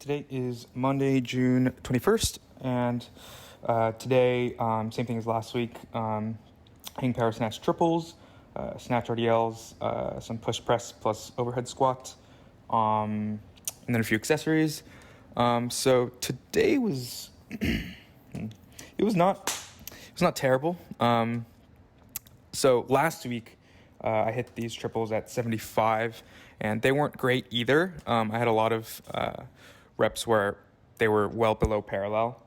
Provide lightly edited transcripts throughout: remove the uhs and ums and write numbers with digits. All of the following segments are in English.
Today is Monday, June 21st, and today, same thing as last week, hang power snatch triples, snatch RDLs, some push press plus overhead squat, and then a few accessories. So today was, it was not terrible. So last week, I hit these triples at 75, and they weren't great either. I had a lot of reps where they were well below parallel.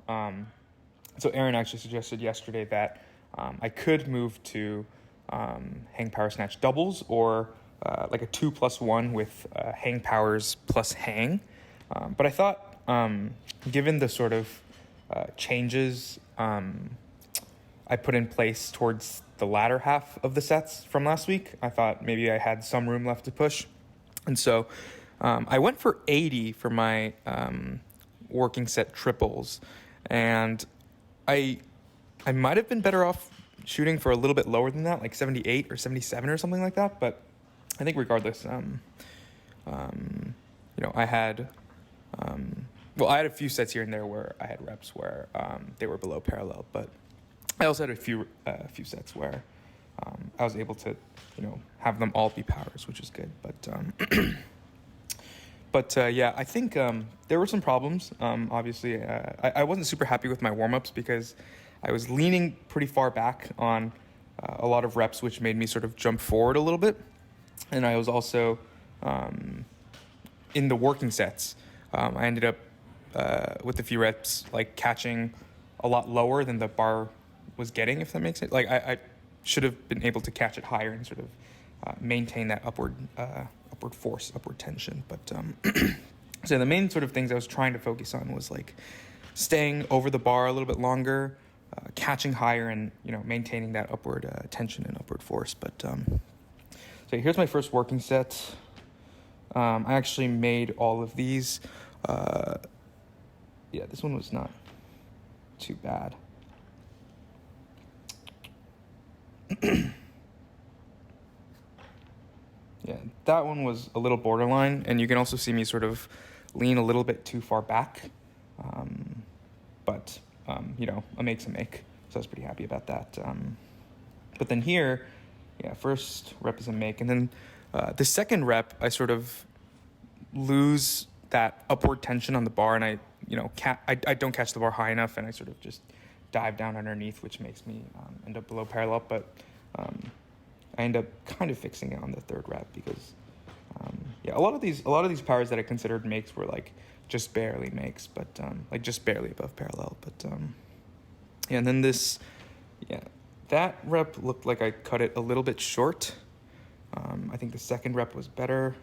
So Aaron actually suggested yesterday that I could move to hang power snatch doubles or like a 2+1 with hang powers plus hang. But I thought, given the sort of changes I put in place towards the latter half of the sets from last week, I thought maybe I had some room left to push. And so I went for 80 for my working set triples. And I might have been better off shooting for a little bit lower than that, like 78 or 77 or something like that. But I think regardless, I had... I had a few sets here and there where I had reps where they were below parallel, but I also had a few sets where I was able to, have them all be powers, which is good. But I think there were some problems. Obviously, I wasn't super happy with my warm-ups because I was leaning pretty far back on a lot of reps, which made me sort of jump forward a little bit. And I was also, in the working sets, I ended up with a few reps, like catching a lot lower than the bar was getting, if that makes sense. Like I should have been able to catch it higher and sort of maintain that upward force, upward tension. But so the main sort of things I was trying to focus on was like staying over the bar a little bit longer, catching higher, and maintaining that upward tension and upward force. But so here's my first working set. I actually made all of these. This one was not too bad. That one was a little borderline, and you can also see me sort of lean a little bit too far back. But a make's a make, so I was pretty happy about that. But then here, first rep is a make, and then the second rep, I sort of lose that upward tension on the bar, and I don't catch the bar high enough, and I sort of just dive down underneath, which makes me end up below parallel. But I end up kind of fixing it on the third rep because a lot of these powers that I considered makes were like just barely makes, but like just barely above parallel. But and then that rep looked like I cut it a little bit short. I think the second rep was better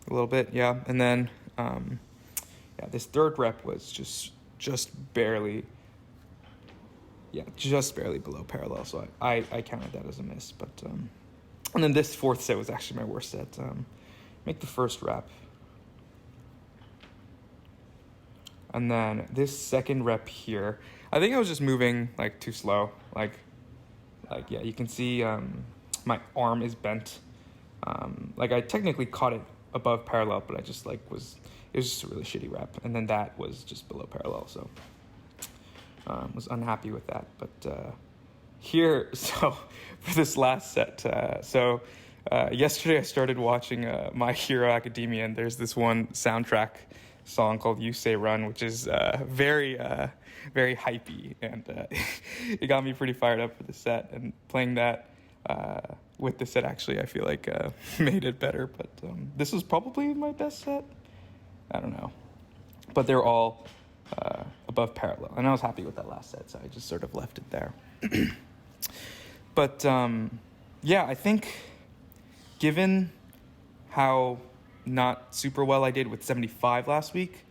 a little bit, and then this third rep was just barely below parallel, so I counted that as a miss. But and then this fourth set was actually my worst set. Make the first rep, and then this second rep here, I think I was just moving like too slow. You can see my arm is bent. I technically caught it above parallel, but I just it was just a really shitty rep, and then that was just below parallel, so was unhappy with that. But here, so for this last set, yesterday I started watching My Hero Academia, and there's this one soundtrack song called You Say Run, which is very hypey, and it got me pretty fired up for the set, and playing that with the set actually I feel like made it better. But this was probably my best set, I don't know, but they're all above parallel, and I was happy with that last set, so I just sort of left it there. But I think given how not super well I did with 75 last week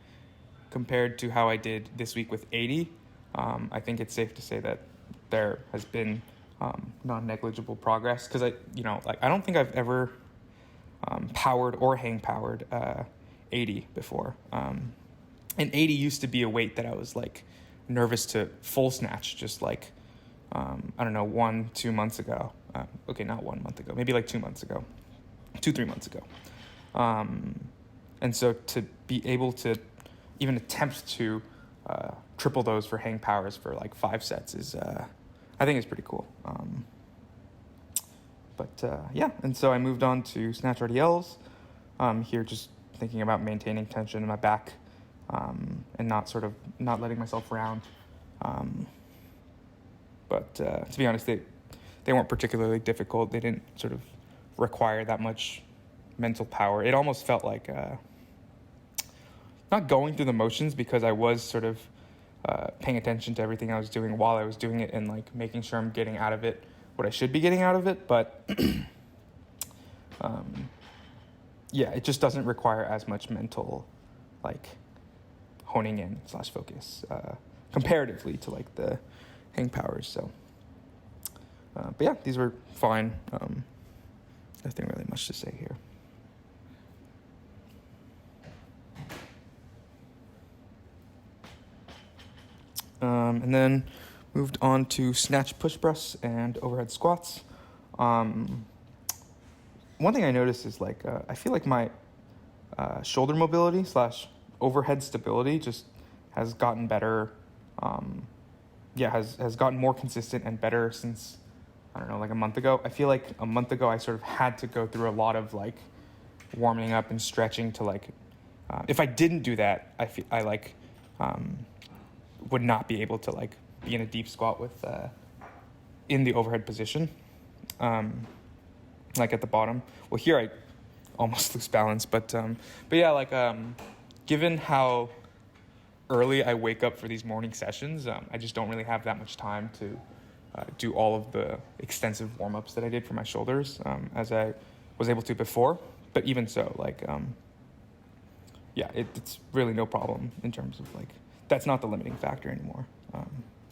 compared to how I did this week with 80, I think it's safe to say that there has been non-negligible progress, because I don't think I've ever powered or hang powered 80 before. And 80 used to be a weight that I was like nervous to full snatch, just like 1-2 months ago. Not 1 month ago, maybe like 2 months ago, 2-3 months ago. And so to be able to even attempt to triple those for hang powers for like 5 sets is, I think it's pretty cool. Yeah, and so I moved on to Snatch RDLs. Here, just thinking about maintaining tension in my back and not letting myself round. To be honest, they weren't particularly difficult. They didn't sort of require that much mental power. It almost felt like not going through the motions, because I was sort of paying attention to everything I was doing while I was doing it, and like making sure I'm getting out of it what I should be getting out of it. But yeah, it just doesn't require as much mental like honing in / focus comparatively to like the hang powers. So but yeah, these were fine. Nothing really much to say here. And then moved on to snatch push press and overhead squats. One thing I noticed is like I feel like my shoulder mobility / overhead stability just has gotten better. Has gotten more consistent and better since, I don't know, like a month ago. I feel like a month ago I sort of had to go through a lot of like warming up and stretching to like, if I didn't do that, I would not be able to like be in a deep squat with in the overhead position, like at the bottom. Well, here I almost lose balance, but yeah, like given how early I wake up for these morning sessions, I just don't really have that much time to do all of the extensive warm-ups that I did for my shoulders as I was able to before. But even so, like it's really no problem in terms of like, that's not the limiting factor anymore,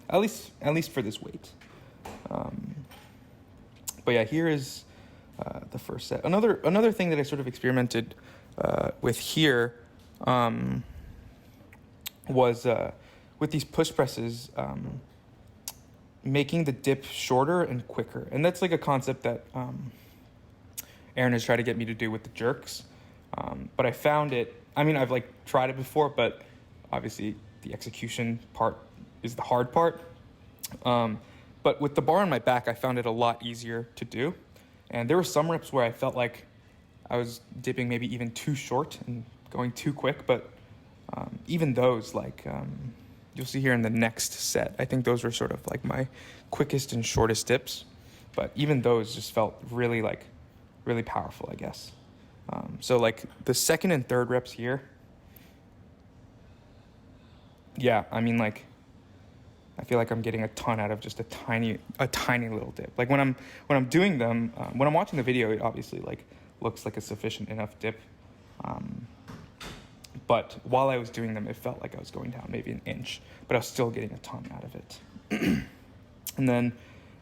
at least for this weight. But yeah, here is the first set. Another thing that I sort of experimented with here was with these push presses, making the dip shorter and quicker. And that's like a concept that Aaron has tried to get me to do with the jerks. But I found it, I mean, I've like tried it before, but obviously the execution part is the hard part. But with the bar on my back, I found it a lot easier to do. And there were some reps where I felt like I was dipping maybe even too short and going too quick. But even those, like you'll see here in the next set, I think those were sort of like my quickest and shortest dips. But even those just felt really powerful, I guess. So like the second and third reps here, yeah, I mean, like, I feel like I'm getting a ton out of just a tiny little dip. Like when I'm doing them, when I'm watching the video, it obviously like looks like a sufficient enough dip. But while I was doing them, it felt like I was going down maybe an inch, but I was still getting a ton out of it. And then,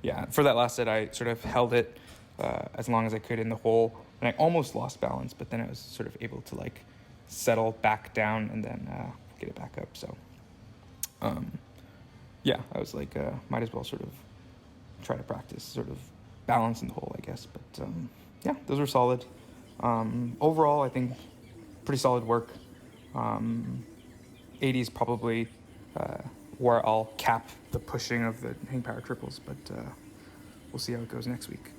yeah, for that last set, I sort of held it as long as I could in the hole, and I almost lost balance, but then I was sort of able to like settle back down and then get it back up. So yeah, I was like, might as well sort of try to practice sort of balance in the hole, I guess. But yeah, those were solid. Overall, I think pretty solid work. 80 is probably where I'll cap the pushing of the hang power triples, but we'll see how it goes next week.